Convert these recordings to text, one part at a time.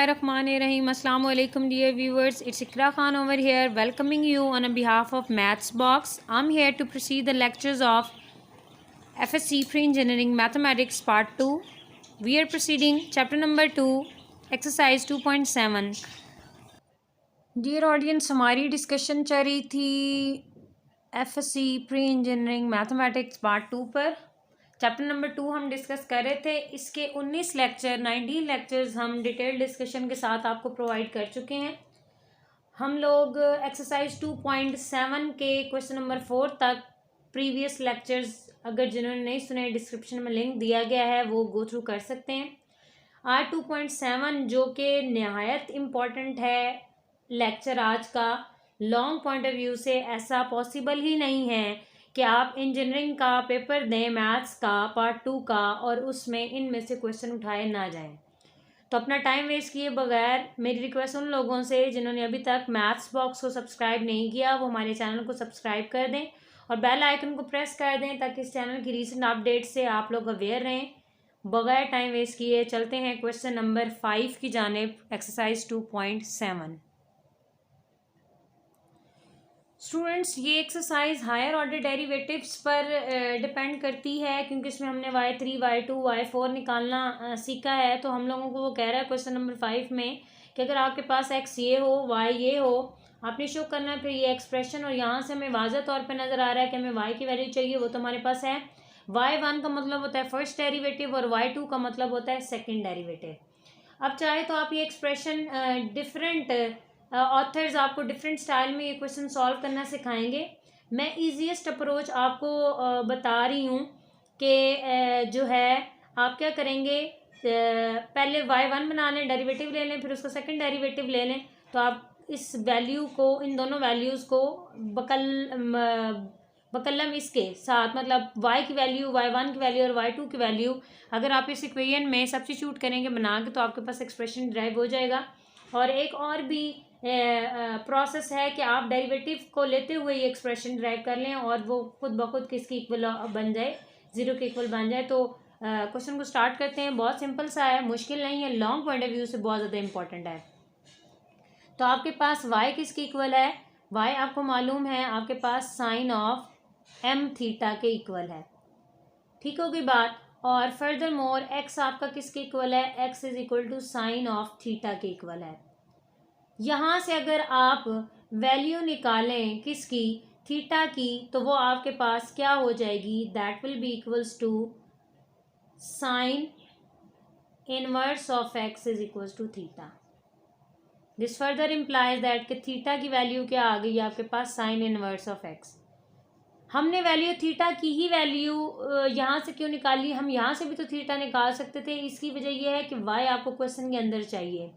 Bismillahirrahmanirrahim. Assalamu alaikum dear viewers. It's Ikra Khan over here welcoming you on behalf of Maths Box. I'm here to proceed the lectures of FSC Pre-Engineering Mathematics Part 2. We are proceeding chapter number 2, exercise 2.7. Dear audience, हमारी discussion चल रही थी FSC Pre-Engineering Mathematics Part 2 पर. Chapter number 2 हम discuss कर रहे थे. इसके 19 लेक्चर्स हम डिटेल डिस्कशन के साथ आपको प्रोवाइड कर चुके हैं. हम लोग एक्सरसाइज 2.7 के क्वेश्चन नंबर 4 तक प्रीवियस लेक्चर्स अगर जिन्होंने नहीं सुने डिस्क्रिप्शन में लिंक दिया गया है वो गो थ्रू कर सकते हैं. आज 2.7 जो कि नहायत इम्पॉर्टेंट है लेक्चर आज का. लॉन्ग पॉइंट ऑफ व्यू से ऐसा पॉसिबल ही नहीं है कि आप इंजीनियरिंग का पेपर दें मैथ्स का पार्ट 2 का और उसमें इनमें से क्वेश्चन उठाए ना जाएं. तो अपना टाइम वेस्ट किए बगैर मेरी रिक्वेस्ट उन लोगों से जिन्होंने अभी तक मैथ्स बॉक्स को सब्सक्राइब नहीं किया वो हमारे चैनल को सब्सक्राइब कर दें और बेल आइकन को प्रेस कर दें ताकि इस चैनल की रीसेंट अपडेट से आप लोग अवेयर रहें. बगैर टाइम वेस्ट किए चलते हैं क्वेश्चन नंबर 5 की जानिब. एक्सरसाइज 2.7. स्टूडेंट्स ये एक्सरसाइज हायर ऑर्डर डेरिवेटिव्स पर डिपेंड करती है क्योंकि इसमें हमने y3, y2, y4 निकालना सीखा है. तो हम लोगों को वो कह रहा है क्वेश्चन नंबर 5 में कि अगर आपके पास x ये हो y ये हो आपने शो करना है फिर ये एक्सप्रेशन. और यहाँ से हमें वाज़ह तौर पे नज़र आ रहा है कि हमें y की वैल्यू चाहिए वो तो हमारे पास है. y1 का मतलब होता है फर्स्ट डेरिवेटिव और y2 का मतलब होता है सेकेंड डेरिवेटिव. अब चाहे तो आप ये एक्सप्रेशन डिफरेंट ऑथर्स आपको डिफरेंट स्टाइल में ये क्वेश्चन सॉल्व करना सिखाएंगे. मैं ईजीएस्ट अप्रोच आपको बता रही हूँ कि जो है आप क्या करेंगे पहले y1 बना लें, डेरिवेटिव ले लें, फिर उसका सेकंड डेरिवेटिव ले लें. तो आप इस वैल्यू को इन दोनों वैल्यूज़ को बकलम इसके साथ मतलब y की वैल्यू, y1 की वैल्यू और y2 की वैल्यू अगर आप इस इक्वेशन में सब्स्टिट्यूट करेंगे बना के तो आपके पास एक्सप्रेशन ड्राइव हो जाएगा. और एक और भी प्रोसेस है कि आप डेरिवेटिव को लेते हुए ये एक्सप्रेशन ड्राइव कर लें और वो खुद ब खुद किसकी इक्वल बन जाए, ज़ीरो के इक्वल बन जाए. तो क्वेश्चन को स्टार्ट करते हैं. बहुत सिंपल सा है, मुश्किल नहीं है, लॉन्ग पॉइंट ऑफ व्यू से बहुत ज़्यादा इंपॉर्टेंट है. तो आपके पास y किसकी इक्वल है? y आपको मालूम है आपके पास साइन ऑफ m थीटा के इक्वल है. ठीक होगी बात. और फर्दर मोर x आपका किसके इक्वल है? x is equal to sine of theta के इक्वल है. यहाँ से अगर आप वैल्यू निकालें किसकी? थीटा की, तो वो आपके पास क्या हो जाएगी? That will be equals to sine inverse of x is equals to theta. This further implies that कि थीटा की वैल्यू क्या आ गई आपके पास? Sine inverse of x. हमने वैल्यू थीटा की ही वैल्यू यहाँ से क्यों निकाली? हम यहाँ से भी तो थीटा निकाल सकते थे. इसकी वजह यह है कि y आपको क्वेश्चन के अंदर चाहिए.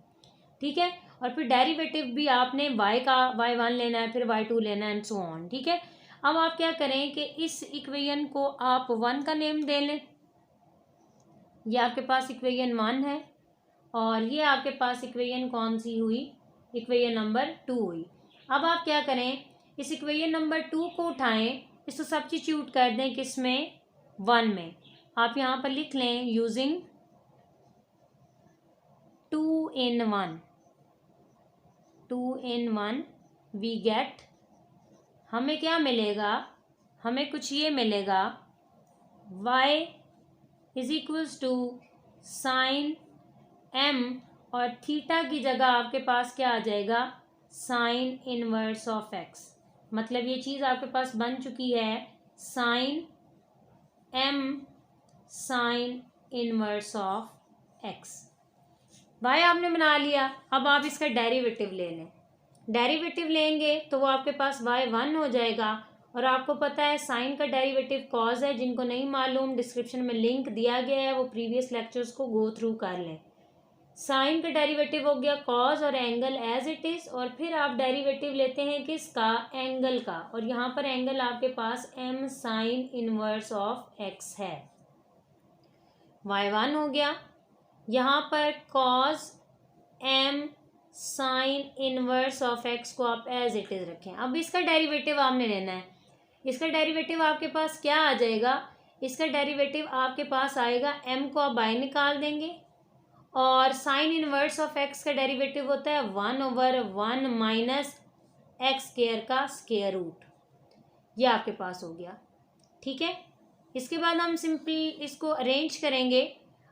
ठीक है. और फिर डेरिवेटिव भी आपने y का y1 लेना है, फिर y2 लेना है एंड सो ऑन. ठीक है. अब आप क्या करें कि इस इक्वेशन को आप 1 का नेम दे लें. ये आपके पास इक्वेशन 1 है और ये आपके पास इक्वेशन कौन सी हुई? इक्वेशन नंबर 2 हुई. अब आप क्या करें, इस इक्वेशन नंबर 2 को उठाएं, इसको सब्स्टिट्यूट कर दें किसमें? 1 में. आप यहाँ पर लिख लें using 2 in 1. 2 in 1 we get, हमें क्या मिलेगा? हमें कुछ ये मिलेगा y is equals to sine m और थीटा की जगह आपके पास क्या आ जाएगा? Sine inverse of x. मतलब ये चीज़ आपके पास बन चुकी है sine m sine inverse of x. y आपने बना लिया. अब आप इसका डेरिवेटिव ले लें. डेरिवेटिव लेंगे तो वो आपके पास y1 हो जाएगा. और आपको पता है साइन का डेरिवेटिव कॉज है. जिनको नहीं मालूम डिस्क्रिप्शन में लिंक दिया गया है वो प्रीवियस लेक्चर्स को गो थ्रू कर लें. साइन का डेरिवेटिव हो गया कॉज और एंगल एज इट इज़. और फिर आप डेरिवेटिव लेते हैं किसका? एंगल का. और यहाँ पर एंगल आपके पास m sine inverse of x है. y1 हो गया. यहाँ पर cause m sine inverse of x को आप एज इट इज़ रखें. अब इसका डेरिवेटिव आपने लेना है. इसका डेरिवेटिव आपके पास क्या आ जाएगा? इसका डेरिवेटिव आपके पास आएगा m को आप बाहर निकाल देंगे और साइन इनवर्स ऑफ एक्स का डेरिवेटिव होता है 1/1 माइनस एक्स स्क्वायर का स्क्वायर रूट। ये आपके पास हो गया, ठीक है। इसके बाद हम सिंपली इसको अरेंज करेंगे।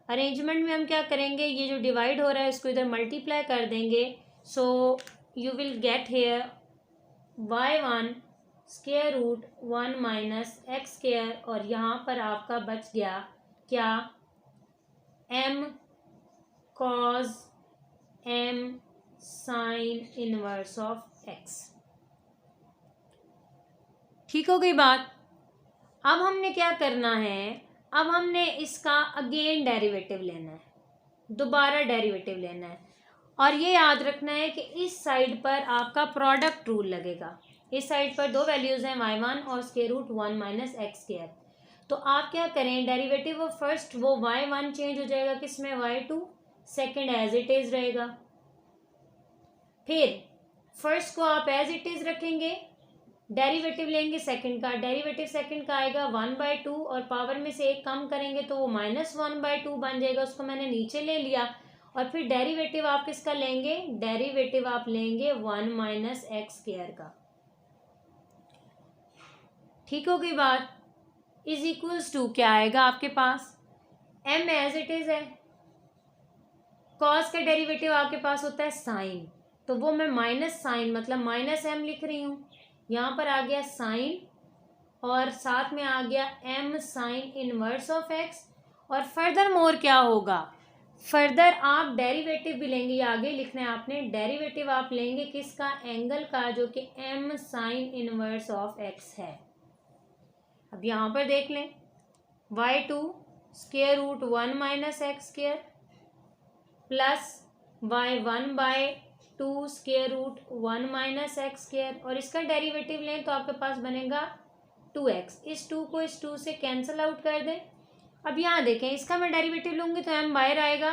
अरेंजमेंट में हम क्या करेंगे, ये जो डिवाइड हो रहा है इसको इधर मल्टीप्लाई कर देंगे। So you will get here y1 square root 1 minus X square, और यहाँ पर आपका बच गया क्या, m cos m sine inverse of x। ठीक हो गई बात। अब हमने क्या करना है, अब हमने इसका अगेन डेरिवेटिव लेना है, दोबारा डेरिवेटिव लेना है, और ये याद रखना है कि इस साइड पर आपका प्रोडक्ट रूल लगेगा। इस साइड पर दो वैल्यूज़ हैं y1 और square root 1 minus X square. तो आप क्या करें, डेरिवेटिव ऑफ फर्स्ट वो y1 चेंज हो जाएगा किसमें, y2, second as it is रहेगा। फिर फर्स्ट को आप एज इट इज़ रखेंगे, डेरिवेटिव लेंगे सेकंड का, डेरिवेटिव सेकंड का आएगा 1/2 और पावर में से एक कम करेंगे तो वो -1/2 बन जाएगा, उसको मैंने नीचे ले लिया। और फिर डेरिवेटिव आप किसका लेंगे, डेरिवेटिव आप लेंगे 1 माइनस एक्स स्क्वायर का। ठीक हो गई बात। इज इक्वल्स टू क्या आएगा आपके पास, m एज इट इज है, कॉस का डेरिवेटिव आपके पास होता है साइन, तो वो मैं माइनस साइन मतलब माइनस m लिख रही हूँ। यहाँ पर आ गया साइन और साथ में आ गया m sine inverse of x। और फर्दर मोर क्या होगा, फर्दर आप डेरिवेटिव भी लेंगे, आगे लिखना है आपने, डेरिवेटिव आप लेंगे किसका, एंगल का, जो कि m sine inverse of x है। अब यहाँ पर देख लें, y2 square root 1 minus X square plus y1/2 square root 1 minus X square, और इसका डेरिवेटिव लें तो आपके पास बनेगा 2x। इस 2 को इस 2 से कैंसिल आउट कर दें। अब यहाँ देखें, इसका मैं डेरिवेटिव लूँगी तो m बाहर आएगा,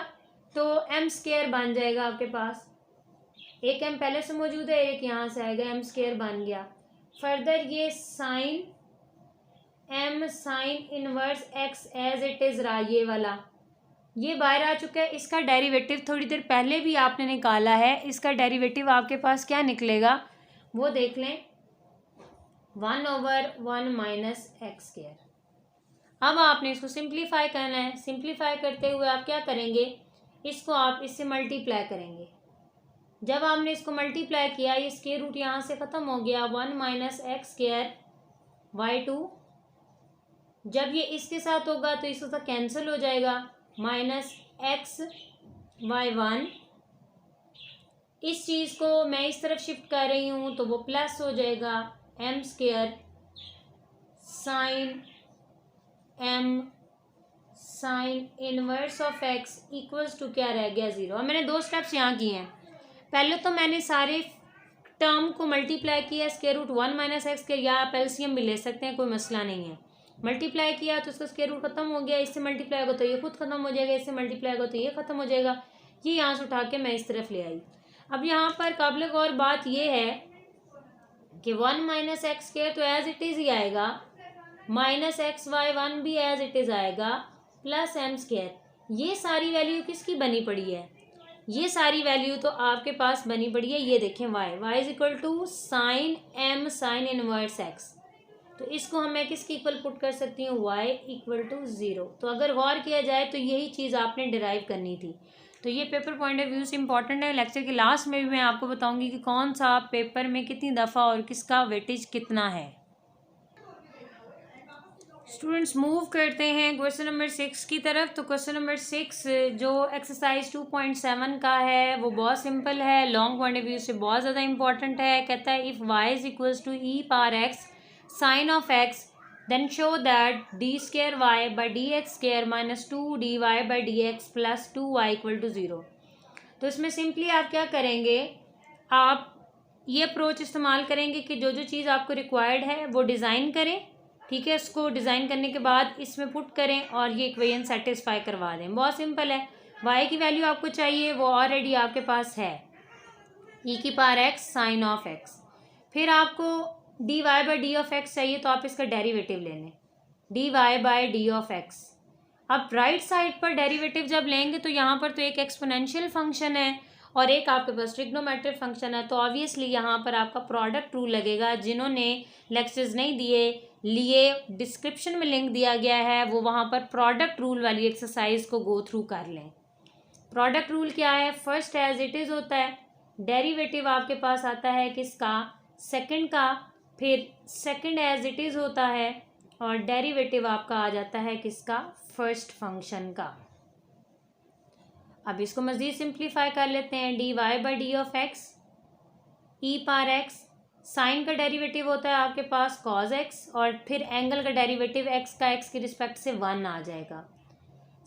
तो m स्क्वायर बन जाएगा आपके पास। एक m पहले से मौजूद है, एक यहाँ से आएगा, m स्क्वायर बन गया। फर्दर ये sine m sine inverse x as it is रहा, ये वाला ये बाहर आ चुका है। इसका डेरिवेटिव थोड़ी देर पहले भी आपने निकाला है, इसका डेरिवेटिव आपके पास क्या निकलेगा वो देख लें, 1/1 माइनस एक्स स्क्वायर। अब आपने इसको सिंप्लीफाई करना है। सिंप्लीफाई करते हुए आप क्या करेंगे, इसको आप इससे मल्टीप्लाई करेंगे। जब आपने इसको मल्टीप्लाई किया, ये स्क्वायर रूट यहाँ से ख़त्म हो गया, 1 माइनस एक्स स्क्वायर y2, जब ये इसके साथ होगा तो इसके साथ कैंसिल हो जाएगा, माइनस एक्स y1। इस चीज़ को मैं इस तरफ शिफ्ट कर रही हूँ तो वो प्लस हो जाएगा, m square sine m sine inverse of x equals to क्या रह गया, 0। अब मैंने दो स्टेप्स यहाँ किए हैं। पहले तो मैंने सारे टर्म को मल्टीप्लाई किया, स्क्वायर रूट 1 माइनस एक्स के, या आप एलसीएम भी ले सकते हैं, कोई मसला नहीं है। मल्टीप्लाई किया तो उसका स्क्वायर रूट खत्म हो गया, इससे मल्टीप्लाई होगा तो ये खुद खत्म हो जाएगा, इससे मल्टीप्लाई होगा तो ये खत्म हो जाएगा। ये यहाँ से उठा के मैं इस तरफ ले आई। अब यहाँ पर काबिल गौर बात ये है कि 1 माइनस एक्स स्क्वायर तो एज इट इज़ ही आएगा, माइनस एक्स y1 भी एज इट इज़ आएगा, प्लस m स्क्वायर। ये सारी वैल्यू किसकी बनी पड़ी है, ये सारी वैल्यू तो आपके पास बनी पड़ी है, ये देखें y is equal to sine m sine inverse x। तो इसको हम मैं किसकी इक्वल पुट कर सकती हूँ, y इक्वल टू 0। तो अगर गौर किया जाए तो यही चीज़ आपने डिराइव करनी थी। तो ये पेपर पॉइंट ऑफ व्यू से इंपॉर्टेंट है। लेक्चर के लास्ट में भी मैं आपको बताऊंगी कि कौन सा पेपर में कितनी दफ़ा और किसका वेटेज कितना है। स्टूडेंट्स मूव करते हैं क्वेश्चन नंबर 6 की तरफ। तो क्वेश्चन नंबर 6 जो एक्सरसाइज 2.7 का है वो बहुत सिंपल है, लॉन्ग पॉइंट ऑफ व्यू से बहुत ज़्यादा इंपॉर्टेंट है। कहता है if y is equals to E power x sine of x then show that D square Y by D X square minus 2 D Y by D X plus 2y equal to 0। तो इसमें simply आप क्या करेंगे, आप ये approach इस्तेमाल करेंगे कि जो जो चीज़ आपको रिक्वायर्ड है वो डिज़ाइन करें, ठीक है। इसको डिज़ाइन करने के बाद इसमें पुट करें और ये इक्वेशन सेटिस्फाई करवा दें। बहुत सिंपल है। y की वैल्यू आपको चाहिए, वो ऑलरेडी आपके पास है, e की power x sine of x। फिर आपको dy by D of x चाहिए, तो आप इसका डेरिवेटिव ले लें, dy by D of x। अब राइट साइड पर डेरिवेटिव जब लेंगे तो यहाँ पर तो एक एक्सपोनेंशियल फंक्शन है और एक आपके पास ट्रिग्नोमेट्रिक फंक्शन है, तो ऑब्वियसली यहाँ पर आपका प्रोडक्ट रूल लगेगा। जिन्होंने लेक्चर्स नहीं लिए डिस्क्रिप्शन में लिंक दिया गया है, वो वहाँ पर प्रोडक्ट रूल वाली एक्सरसाइज को गो थ्रू कर लें। प्रोडक्ट रूल क्या है? फर्स्ट एज इट इज़ होता है, डेरिवेटिव आपके पास आता है किसका? सेकंड का, फिर सेकंड एज इट इज़ होता है और डेरिवेटिव आपका आ जाता है किसका? फर्स्ट फंक्शन का। अब इसको मज़ीद सिंप्लीफाई कर लेते हैं। D Y by D of X E power x, sine का डेरिवेटिव होता है आपके पास कॉज एक्स और फिर एंगल का डेरिवेटिव एक्स का एक्स की रिस्पेक्ट से 1 आ जाएगा।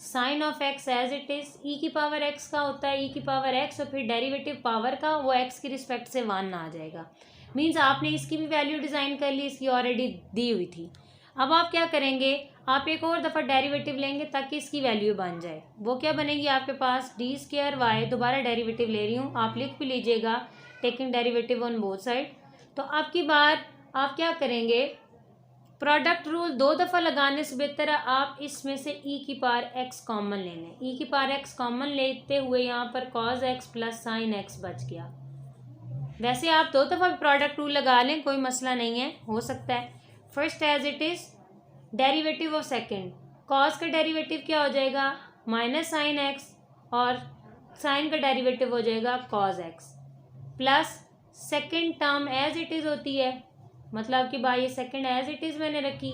Sine of x as it is e की पावर एक्स का होता है ई की पावर एक्स और फिर डेरिवेटिव पावर का वो एक्स की रिस्पेक्ट से 1 आ जाएगा। मीन्स आपने इसकी भी वैल्यू डिज़ाइन कर ली, इसकी ऑलरेडी दी हुई थी। अब आप क्या करेंगे? आप एक और दफ़ा डेरिवेटिव लेंगे ताकि इसकी वैल्यू बन जाए। वो क्या बनेगी आपके पास? डी स्क्वायर वाई, दोबारा डेरिवेटिव ले रही हूँ, आप लिख भी लीजिएगा, taking derivative on both side. तो अब की बार आप क्या करेंगे? प्रोडक्ट रूल 2 दफ़ा लगाने से बेहतर है आप इसमें से ई की पावर एक्स कॉमन ले लें। ई की पावर एक्स कॉमन लेते हुए यहाँ पर cos x plus sine x बच गया। वैसे आप 2 दफ़ा प्रोडक्ट रूल लगा लें, कोई मसला नहीं है, हो सकता है। First as it is derivative of second, cos का डेरिवेटिव क्या हो जाएगा? माइनस साइन एक्स और साइन का डेरिवेटिव हो जाएगा cos X plus second term as it is होती है, मतलब कि भाई ये सेकंड एज इट इज़ मैंने रखी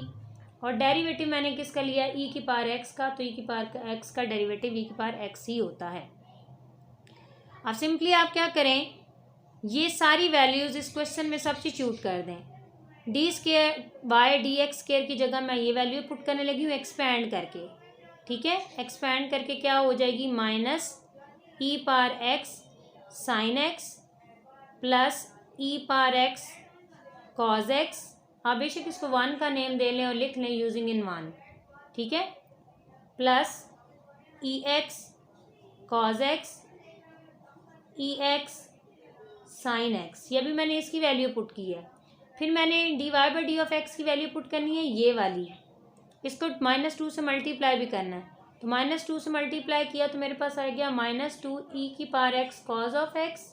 और डेरिवेटिव मैंने किसका लिया? ई की पावर एक्स का, तो ई की पावर एक्स का डेरिवेटिव ई की पावर एक्स ही होता है। अब सिंपली आप क्या करें? ये सारी वैल्यूज़ इस क्वेश्चन में सब्स्टिट्यूट कर दें। D square by D X square की जगह मैं ये वैल्यू पुट करने लगी हूँ एक्सपैंड करके, ठीक है। एक्सपैंड करके क्या हो जाएगी? Minus e power x sine x plus e power x cos x. आप बेशक इसको 1 का नेम दे लें और लिख लें यूजिंग इन 1, ठीक है, प्लस ई एक्स कॉज एक्स ई एक्स साइन एक्स, ये भी मैंने इसकी वैल्यू पुट की है। फिर मैंने D Y by D of x की वैल्यू पुट करनी है ये वाली, इसको -2 से मल्टीप्लाई भी करना है। तो -2 से मल्टीप्लाई किया तो मेरे पास आ गया -2 ई की power x cos of X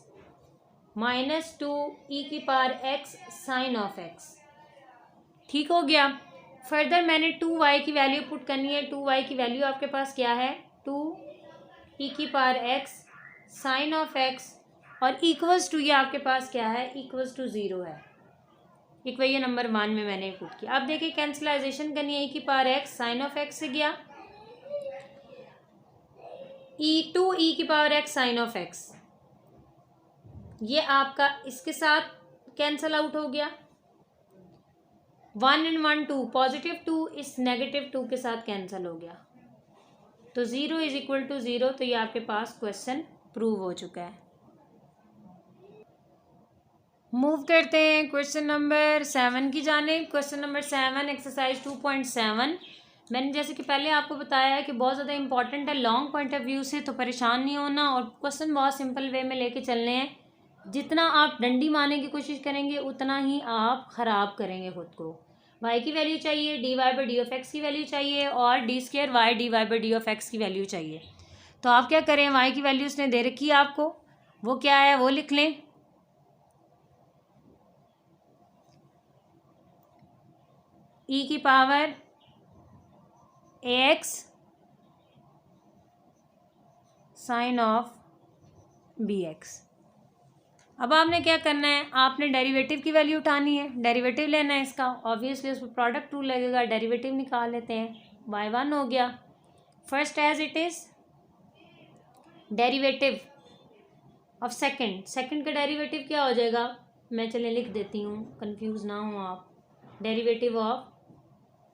-2 E की power x sine of X, ठीक हो गया। फर्दर मैंने 2y की वैल्यू पुट करनी है। 2y की वैल्यू आपके पास क्या है? 2 ई की power x sine of x और इक्वल्स टू ये आपके पास क्या है? इक्वल्स टू 0 है। इक्वेशन नंबर 1 में मैंने पुट किया। अब देखिए कैंसलाइजेशन करनी है। ई की power x sine of X से गया, टू ई की power x sine of X, ये आपका इसके साथ कैंसल आउट हो गया। 1 and 1 2, +2 इस -2 के साथ कैंसिल हो गया, तो 0 = 0। तो ये आपके पास क्वेश्चन प्रूव हो चुका है। मूव करते हैं क्वेश्चन नंबर 7 की जानिब। Question number 7 exercise 2.7। मैंने जैसे कि पहले आपको बताया है कि बहुत ज़्यादा इंपॉर्टेंट है लॉन्ग पॉइंट ऑफ व्यू से, तो परेशान नहीं होना और क्वेश्चन बहुत सिंपल वे में लेके चलने हैं। जितना आप डंडी मारने की कोशिश करेंगे उतना ही आप ख़राब करेंगे खुद को। y की वैल्यू चाहिए, D Y by D of x की वैल्यू चाहिए और D square Y D Y by D of x की वैल्यू चाहिए। तो आप क्या करें? y की वैल्यू उसने दे रखी है आपको, वो क्या है वो लिख लें। ई की power ax sine of bx। अब आपने क्या करना है? आपने डेरिवेटिव की वैल्यू उठानी है, डेरिवेटिव लेना है इसका। ऑब्वियसली उस पर प्रोडक्ट रूल लगेगा, डेरिवेटिव निकाल लेते हैं। y1 हो गया। First as it is derivative of second का डेरिवेटिव क्या हो जाएगा? मैं चले लिख देती हूँ, कंफ्यूज ना हो आप। Derivative of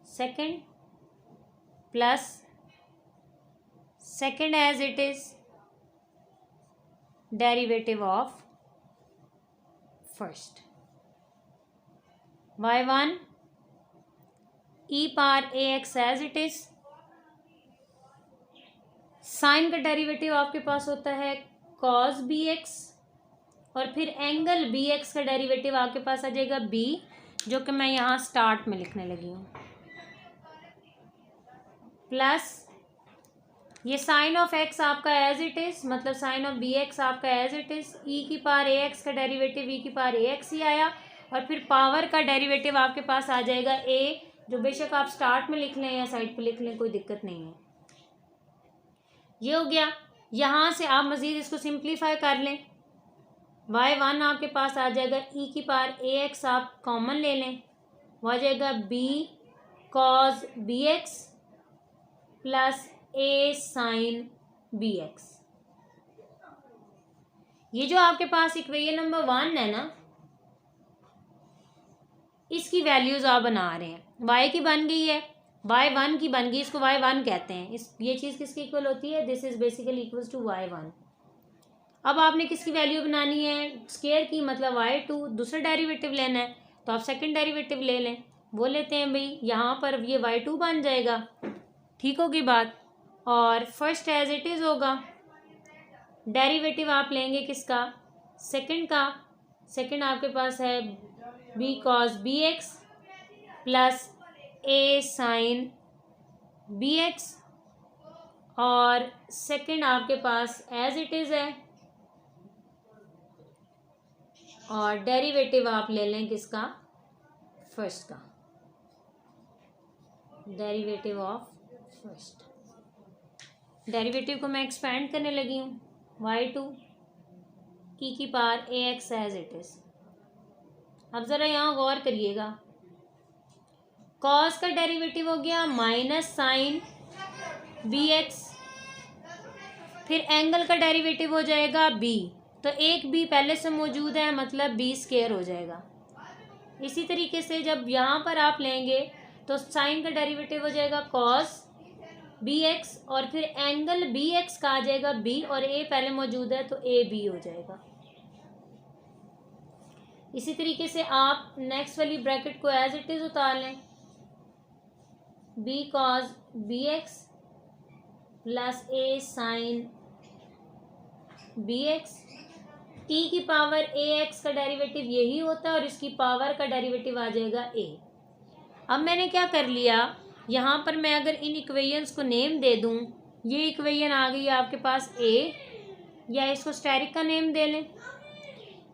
second plus second as it is derivative of first. y1 E power ax as it is. Sine का डेरिवेटिव आपके पास होता है cos bx और फिर एंगल bx का डेरिवेटिव आपके पास आ जाएगा b, जो कि मैं यहाँ स्टार्ट में लिखने लगी हूँ, प्लस ये साइन ऑफ एक्स आपका एज इट इज़, मतलब साइन ऑफ बी एक्स आपका एज इट इज़, ई की पावर ए एक्स का डेरिवेटिव ई की पावर ए एक्स ही आया, और फिर पावर का डेरिवेटिव आपके पास आ जाएगा ए, जो बेशक आप स्टार्ट में लिख लें या साइड पे लिख लें, कोई दिक्कत नहीं है। ये हो गया। यहाँ से आप मज़ीद इसको सिंप्लीफाई कर लें, y1 आपके पास आ जाएगा ई की पावर ए एक्स, आप कॉमन ले लें, वो आ जाएगा b cos b x plus a sine b x. ये जो आपके पास इक्वेशन नंबर 1 है ना, इसकी वैल्यूज आप बना रहे हैं, y की बन गई है, y1 की बन गई, इसको y1 कहते हैं। इस ये चीज़ किसकी इक्वल होती है, this is basically equals to y1। अब आपने किसकी वैल्यू बनानी है, स्केयर की, मतलब y2, दूसरा डेरिवेटिव लेना है तो आप सेकंड डेरिवेटिव ले लें, वो लेते हैं भाई, यहाँ पर ये y2 बन जाएगा, ठीक होगी बात। और फर्स्ट एज इट इज़ होगा, डेरिवेटिव आप लेंगे किसका, सेकंड का, सेकंड आपके पास है b cos b x plus a sine b x, और सेकंड आपके पास एज इट इज़ है, और डेरिवेटिव आप ले लें किसका, फर्स्ट का, डेरिवेटिव ऑफ फर्स्ट। डेरिवेटिव को मैं एक्सपेंड करने लगी हूँ, y2 ई की power A X as it is. अब ज़रा यहाँ गौर करिएगा, कॉस का डेरिवेटिव हो गया माइनस साइन बी एक्स, फिर एंगल का डेरिवेटिव हो जाएगा बी, तो एक बी पहले से मौजूद है, मतलब बी स्क्वायर हो जाएगा। इसी तरीके से जब यहाँ पर आप लेंगे तो साइन का डेरिवेटिव हो जाएगा कॉस बी एक्स, और फिर एंगल बी एक्स का आ जाएगा बी, और ए पहले मौजूद है तो ए बी हो जाएगा। इसी तरीके से आप नेक्स्ट वाली ब्रैकेट को एज इट इज़ उतार लें, b cos b x plus a sine b x, t की पावर ए एक्स का डेरिवेटिव यही होता है, और इसकी पावर का डेरिवेटिव आ जाएगा ए। अब मैंने क्या कर लिया, यहाँ पर मैं अगर इन इक्वेशंस को नेम दे दूँ, ये इक्वेशन आ गई आपके पास ए, या इसको स्टेरिक का नेम दे लें,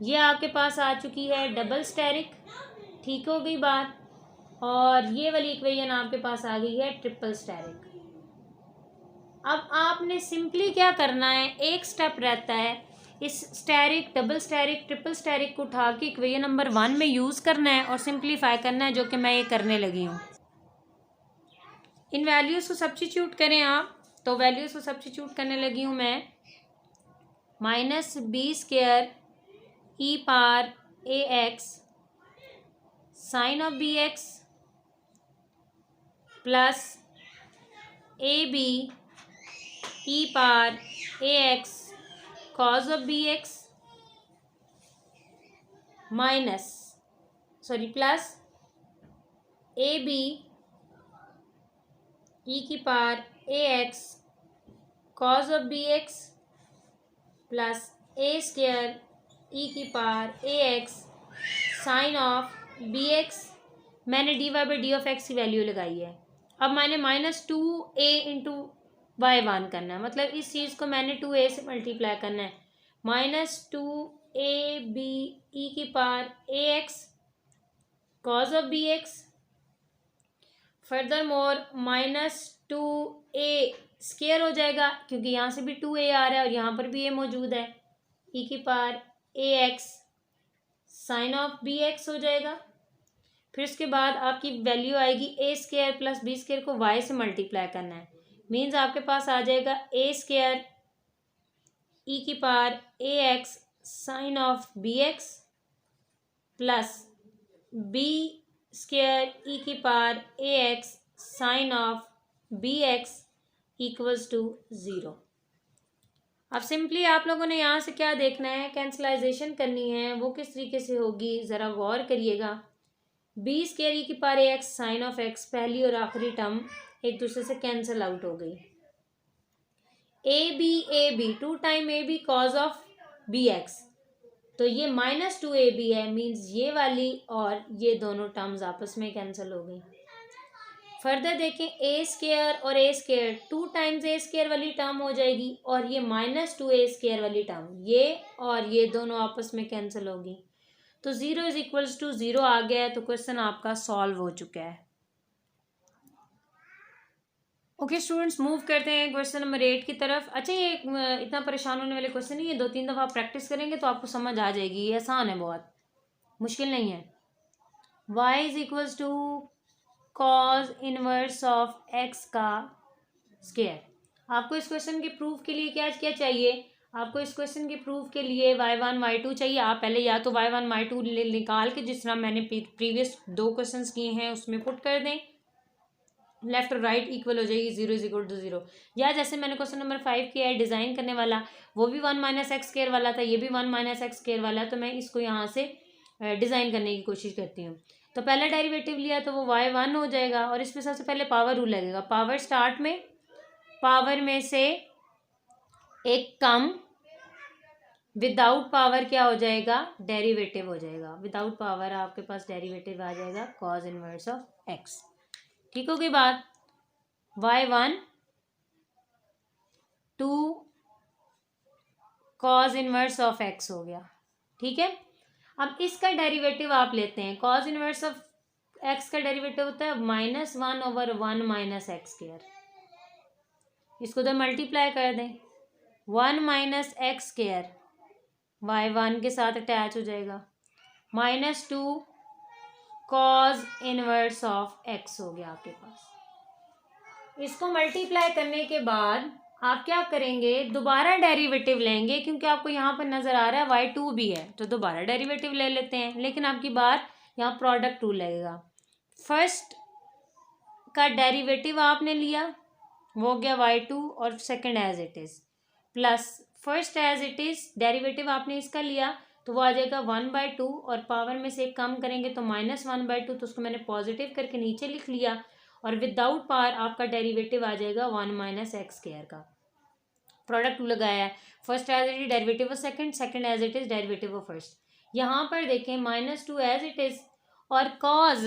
ये आपके पास आ चुकी है डबल स्टेरिक, ठीक हो गई बात। और ये वाली इक्वेशन आपके पास आ गई है ट्रिपल स्टेरिक। अब आपने सिंपली क्या करना है, एक स्टेप रहता है, इस asterisk, double asterisk, triple asterisk को उठा के इक्वेशन नंबर 1 में यूज़ करना है और सिंप्लीफाई करना है, जो कि मैं ये करने लगी हूँ। इन वैल्यूज़ को सब्स्टिट्यूट करें आप, तो वैल्यूज़ को सब्स्टिट्यूट करने लगी हूँ मैं, minus b square e power A x sine of B x plus a b e power A x cos of B x plus a b e की power A x cos of B x plus a square ई की power A x sine of B x. मैंने D Y by D of x की value लगाई है। अब मैंने -2a/y1 करना है, मतलब इस चीज़ को मैंने 2a से मल्टीप्लाई करना है, -2ab ई की power A x cos of B X, further more -2a square हो जाएगा, क्योंकि यहाँ से भी 2a आ रहा है और यहाँ पर भी a मौजूद है, ई की power A x sine of B X हो जाएगा। फिर उसके बाद आपकी वैल्यू आएगी A square plus B square को वाई से मल्टीप्लाई करना है, मीन्स आपके पास आ जाएगा ए स्क्वायर ई की power A x sine of B x plus B square ई की power A x sine of B x equals to 0। अब सिंपली आप लोगों ने यहाँ से क्या देखना है, कैंसलाइजेशन करनी है, वो किस तरीके से होगी ज़रा गौर करिएगा। बी स्क्वायर ई की power A x sine of X, पहली और आखिरी टर्म एक दूसरे से कैंसिल आउट हो गई। A B 2 time A B cos of B X, तो ये -2ab है, मीन्स ये वाली और ये दोनों टर्म्स आपस में कैंसिल हो गई। फर्दर देखें ए स्केयर और ए स्केयर 2 टाइम्स ए स्केयर वाली टर्म हो जाएगी और ये -2a स्केयर वाली टर्म, ये और ये दोनों आपस में कैंसिल होगी, तो 0 इज इक्वल्स टू 0 आ गया है। तो क्वेश्चन आपका सॉल्व हो चुका है। ओके स्टूडेंट्स, मूव करते हैं क्वेश्चन नंबर 8 की तरफ। अच्छा, ये इतना परेशान होने वाले क्वेश्चन नहीं है, 2-3 दफ़ा प्रैक्टिस करेंगे तो आपको समझ आ जाएगी। ये आसान है, बहुत मुश्किल नहीं है। y is equals to cos inverse of x का स्क्वायर। आपको इस क्वेश्चन के प्रूफ के लिए क्या क्या चाहिए? आपको इस क्वेश्चन के प्रूफ के लिए y1 y2 चाहिए। आप पहले या तो y1 y2 निकाल के, जिस तरह मैंने प्रीवियस 2 क्वेश्चंस किए हैं उसमें पुट कर दें, लेफ्ट और राइट इक्वल हो जाएगी, 0 इज इक्वल टू 0। या जैसे मैंने क्वेश्चन नंबर 5 किया है डिज़ाइन करने वाला, वो भी 1 माइनस एक्स स्क्वायर वाला था, ये भी 1 माइनस एक्स स्क्वायर वाला है, तो मैं इसको यहाँ से डिज़ाइन करने की कोशिश करती हूँ। तो पहला डेरिवेटिव लिया तो वो y1 हो जाएगा और इसमें सबसे पहले पावर रूल लगेगा। पावर स्टार्ट में, पावर में से एक कम, विदाउट पावर क्या हो जाएगा? डेरिवेटिव हो जाएगा। विदाउट पावर आपके पास डेरिवेटिव आ जाएगा कॉज इनवर्स ऑफ एक्स। ठीक हो गई बात? y1 2 cause inverse of x हो गया। ठीक है, अब इसका डेरिवेटिव आप लेते हैं। कॉज इनवर्स ऑफ एक्स का डेरिवेटिव होता है -1/1 माइनस एक्स स्क्वायर। इसको तो मल्टीप्लाई कर दें, 1 माइनस एक्स स्क्वायर y1 के साथ अटैच हो जाएगा, -2 कॉज इनवर्स ऑफ एक्स हो गया आपके पास। इसको मल्टीप्लाई करने के बाद आप क्या करेंगे? दोबारा डेरिवेटिव लेंगे, क्योंकि आपको यहाँ पर नज़र आ रहा है y2 भी है, तो दोबारा डेरिवेटिव ले लेते हैं। लेकिन आपकी बार यहाँ प्रोडक्ट रूल लगेगा। फर्स्ट का डेरिवेटिव आपने लिया, वो हो गया y2, और second as it is, plus first as it is derivative आपने इसका लिया तो वो आ जाएगा 1/2, और पावर में से एक कम करेंगे तो -1/2, तो उसको मैंने पॉजिटिव करके नीचे लिख लिया, और विदाउट पावर आपका डेरिवेटिव आ जाएगा 1 माइनस एक्स स्क्वायर का। प्रोडक्ट लगाया है, first as it is derivative of second, second as it is derivative of first. यहाँ पर देखें -2 एज इट इज, और कॉज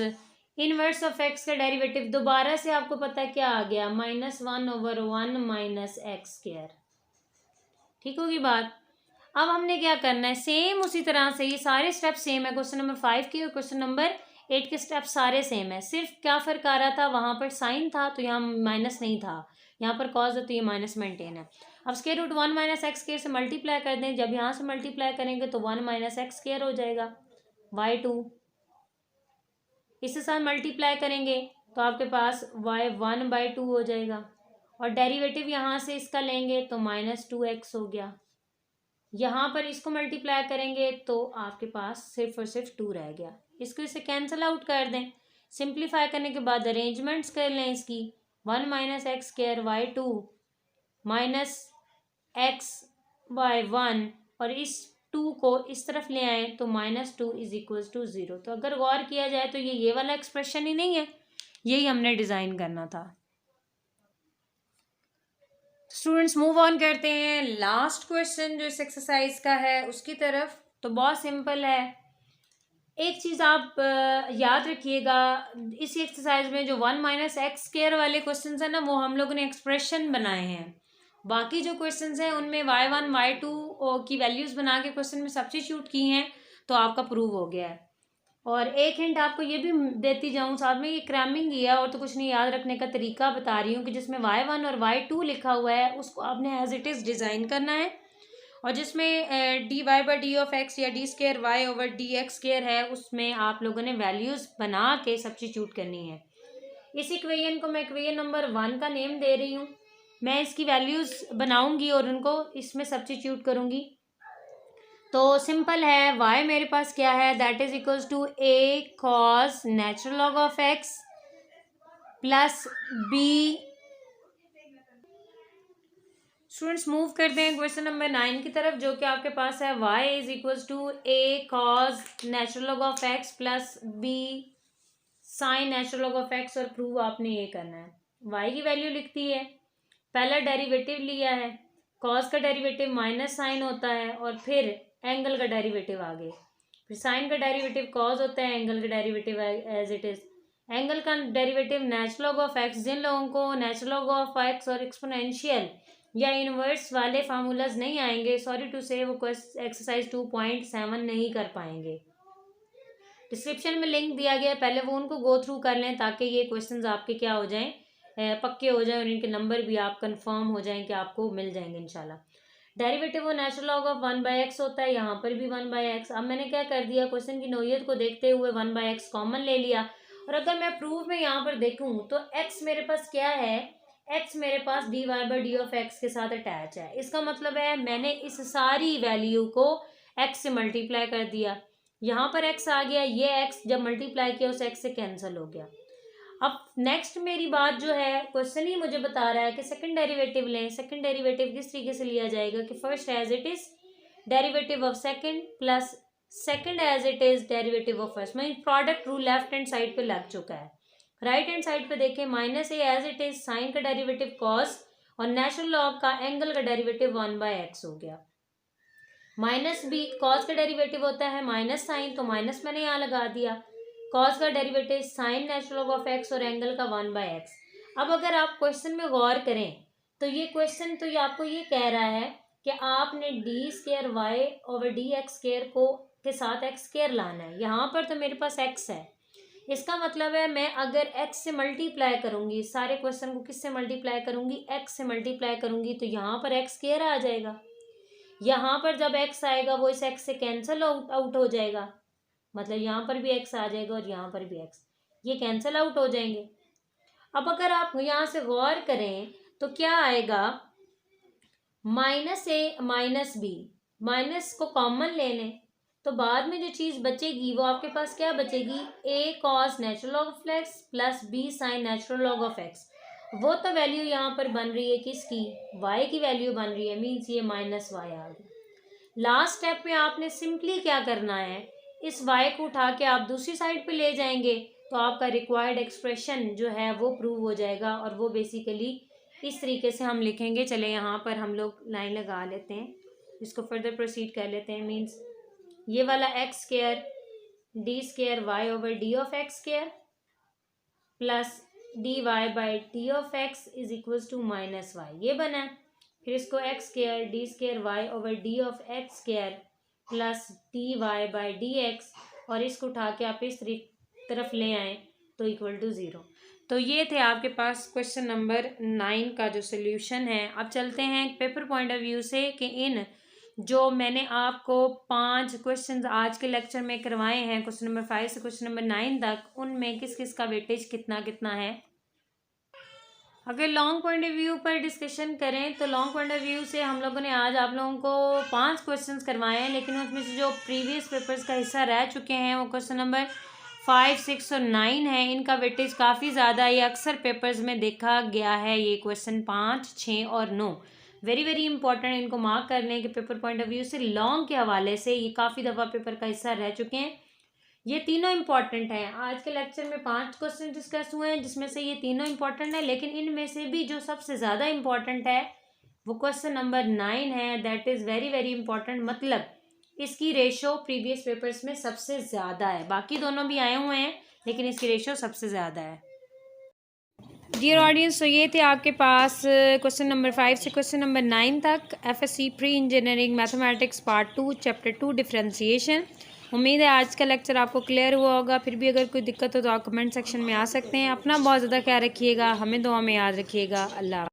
इनवर्स ऑफ एक्स का डेरिवेटिव दोबारा से आपको पता है क्या आ गया? -1/1 माइनस एक्स स्क्वायर। ठीक होगी बात? अब हमने क्या करना है? सेम उसी तरह से, ये सारे स्टेप सेम है, क्वेश्चन नंबर 5 के और क्वेश्चन नंबर 8 के स्टेप सारे सेम है। सिर्फ क्या फ़र्क आ रहा था, वहाँ पर साइन था तो यहाँ माइनस नहीं था, यहाँ पर कॉज है तो ये माइनस मेंटेन है। अब square root 1 minus X square से मल्टीप्लाई कर दें, जब यहाँ से मल्टीप्लाई करेंगे तो 1 माइनस एक्स स्क्वायर हो जाएगा y2। इसके साथ मल्टीप्लाई करेंगे तो आपके पास y1/2 हो जाएगा, और डेरिवेटिव यहाँ से इसका लेंगे तो -2x हो गया। यहाँ पर इसको मल्टीप्लाई करेंगे तो आपके पास सिर्फ और सिर्फ 2 रह गया। इसको इसे कैंसिल आउट कर दें। सिंप्लीफाई करने के बाद अरेंजमेंट्स कर लें इसकी, 1 minus X square y2 minus x/1, और इस 2 को इस तरफ ले आए तो -2 इज इक्वल टू 0। तो अगर गौर किया जाए तो ये वाला एक्सप्रेशन ही नहीं है, यही हमने डिज़ाइन करना था। स्टूडेंट्स, मूव ऑन करते हैं लास्ट क्वेश्चन जो इस एक्सरसाइज का है उसकी तरफ। तो बहुत सिंपल है, एक चीज़ आप याद रखिएगा, इस एक्सरसाइज में जो 1 माइनस एक्स स्क्वायर वाले क्वेश्चंस हैं ना, वो हम लोगों ने एक्सप्रेशन बनाए हैं। बाकी जो क्वेश्चंस हैं उनमें y1 y2 की वैल्यूज़ बना के क्वेश्चन में सब्स्टिट्यूट की हैं, तो आपका प्रूव हो गया है। और एक हिंट आपको ये भी देती जाऊँ साथ में, ये क्रैमिंग ही है और तो कुछ नहीं, याद रखने का तरीका बता रही हूँ कि जिसमें y1 और y2 लिखा हुआ है उसको आपने एज इट इज़ डिज़ाइन करना है, और जिसमें dy/d ऑफ x या d2y/dx² है उसमें आप लोगों ने वैल्यूज़ बना के सब्स्टिट्यूट करनी है। इस इक्वेशन को मैं इक्वेशन नंबर 1 का नेम दे रही हूँ। मैं इसकी वैल्यूज़ बनाऊँगी और उनको इसमें सब्स्टिट्यूट करूँगी। तो सिंपल है, y मेरे पास क्या है, that is equals to a cos natural log of x plus b। Students, move करते हैं क्वेश्चन नंबर 9 की तरफ, जो कि आपके पास है y is equals to a cos natural log of x plus b sine natural log of x, और प्रूव आपने ये करना है। y की वैल्यू लिखती है, पहला डेरिवेटिव लिया है, cos का डेरिवेटिव माइनस साइन होता है, और फिर एंगल का डेरिवेटिव आगे, फिर साइन का डेरिवेटिव cos होता है, एंगल का derivative as it is angle का derivative natural log of x. जिन लोगों को नेचुरल लॉग ऑफ एक्स और एक्सपोनेंशियल या इनवर्स वाले फार्मूलाज नहीं आएंगे, सॉरी टू से, वो एक्सरसाइज 2.7 नहीं कर पाएंगे। डिस्क्रिप्शन में लिंक दिया गया है, पहले वो उनको गो थ्रू कर लें ताकि ये क्वेश्चंस आपके क्या हो जाएं, पक्के हो जाएं और इनके नंबर भी आप कंफर्म हो जाएं कि आपको मिल जाएंगे इंशाल्लाह। डेरिवेटिव और नेचुरल लॉग ऑफ 1/x होता है, यहाँ पर भी 1/x। अब मैंने क्या कर दिया, क्वेश्चन की नोयत को देखते हुए 1/x कॉमन ले लिया। और अगर मैं प्रूफ में यहाँ पर देखूँ तो x मेरे पास क्या है, x मेरे पास dy/d ऑफ x के साथ अटैच है। इसका मतलब है मैंने इस सारी वैल्यू को x से मल्टीप्लाई कर दिया, यहाँ पर x आ गया, ये x जब मल्टीप्लाई किया उस x से कैंसिल हो गया। अब नेक्स्ट मेरी बात जो है, क्वेश्चन ही मुझे बता रहा है कि सेकंड डेरिवेटिव लें। सेकंड डेरिवेटिव किस तरीके से लिया जाएगा कि first as it is derivative of second plus second as it is derivative of first. मैं product rule left hand side पे लग चुका है। राइट हैंड साइड पे देखें, minus a as it is sine का डेरिवेटिव कॉस और natural log का एंगल का डेरिवेटिव 1/x हो गया। माइनस बी कॉस का डेरिवेटिव होता है माइनस साइन, तो माइनस मैंने यहाँ लगा दिया। कॉस का derivative sign natural log of x और एंगल का 1/x। अब अगर आप क्वेश्चन में गौर करें तो ये क्वेश्चन तो ये आपको ये कह रहा है कि आपने d²y/dx² को के साथ x² लाना है। यहाँ पर तो मेरे पास x है, इसका मतलब है मैं अगर x से मल्टीप्लाई करूंगी, सारे क्वेश्चन को किससे मल्टीप्लाई करूंगी, x से मल्टीप्लाई करूंगी, तो यहाँ पर x² आ जाएगा। यहाँ पर जब x आएगा वो इस x से कैंसिल आउट हो जाएगा, मतलब यहाँ पर भी x आ जाएगा और यहाँ पर भी x, ये कैंसिल आउट हो जाएंगे। अब अगर आप यहाँ से गौर करें तो क्या आएगा, -a - b, माइनस को कॉमन ले लें तो बाद में जो चीज़ बचेगी वो आपके पास क्या बचेगी, a cos natural log of x plus b sine natural log of x। वो तो वैल्यू यहाँ पर बन रही है किसकी, y की वैल्यू बन रही है, मीन्स ये -y आ गया। लास्ट स्टेप में आपने सिंपली क्या करना है, इस y को उठा के आप दूसरी साइड पे ले जाएंगे तो आपका रिक्वायर्ड एक्सप्रेशन जो है वो प्रूव हो जाएगा। और वो बेसिकली इस तरीके से हम लिखेंगे। चले यहाँ पर हम लोग लाइन लगा लेते हैं, इसको फर्दर प्रोसीड कर लेते हैं। मीन्स ये वाला x² d²y/d of x² plus dy/d of x is equals to -y, ये बना है। फिर इसको x² d²y/d of x² plus dy/dx और इसको उठा के आप इस तरफ ले आए तो इक्वल टू 0। तो ये थे आपके पास क्वेश्चन नंबर 9 का जो सोल्यूशन है। अब चलते हैं पेपर पॉइंट ऑफ व्यू से कि इन जो मैंने आपको 5 क्वेश्चन आज के लेक्चर में करवाए हैं, क्वेश्चन नंबर 5 से क्वेश्चन नंबर 9 तक, उनमें किस किस का वेटेज कितना कितना है। अगर लॉन्ग पॉइंट ऑफ व्यू पर डिस्कशन करें तो लॉन्ग पॉइंट ऑफ व्यू से हम लोगों ने आज आप लोगों को 5 क्वेश्चंस करवाए हैं, लेकिन उसमें से जो प्रीवियस पेपर्स का हिस्सा रह चुके हैं वो क्वेश्चन नंबर 5, 6 और 9 है। इनका वेटेज काफ़ी ज़्यादा है, ये अक्सर पेपर्स में देखा गया है। ये क्वेश्चन 5, 6 और 9 वेरी वेरी इंपॉर्टेंट, इनको मार्क कर लें कि पेपर पॉइंट ऑफ व्यू से लॉन्ग के हवाले से ये काफ़ी दफ़ा पेपर का हिस्सा रह चुके हैं। ये तीनों इंपॉर्टेंट हैं। आज के लेक्चर में 5 क्वेश्चन डिस्कस हुए हैं जिसमें से ये तीनों इंपॉर्टेंट है, लेकिन इनमें से भी जो सबसे ज़्यादा इंपॉर्टेंट है वो क्वेश्चन नंबर 9 है। That is very very important, मतलब इसकी रेशो प्रीवियस पेपर्स में सबसे ज़्यादा है। बाकी दोनों भी आए हुए हैं लेकिन इसकी रेशो सबसे ज़्यादा है। डियर ऑडियंस, तो ये थे आपके पास क्वेश्चन नंबर 5 से क्वेश्चन नंबर 9 तक FSC pre engineering mathematics part 2 chapter 2 differentiation. उम्मीद है आज का लेक्चर आपको क्लियर हुआ होगा। फिर भी अगर कोई दिक्कत हो तो आप कमेंट सेक्शन में आ सकते हैं। अपना बहुत ज़्यादा ख्याल रखिएगा, हमें दुआ में याद रखिएगा। अल्लाह।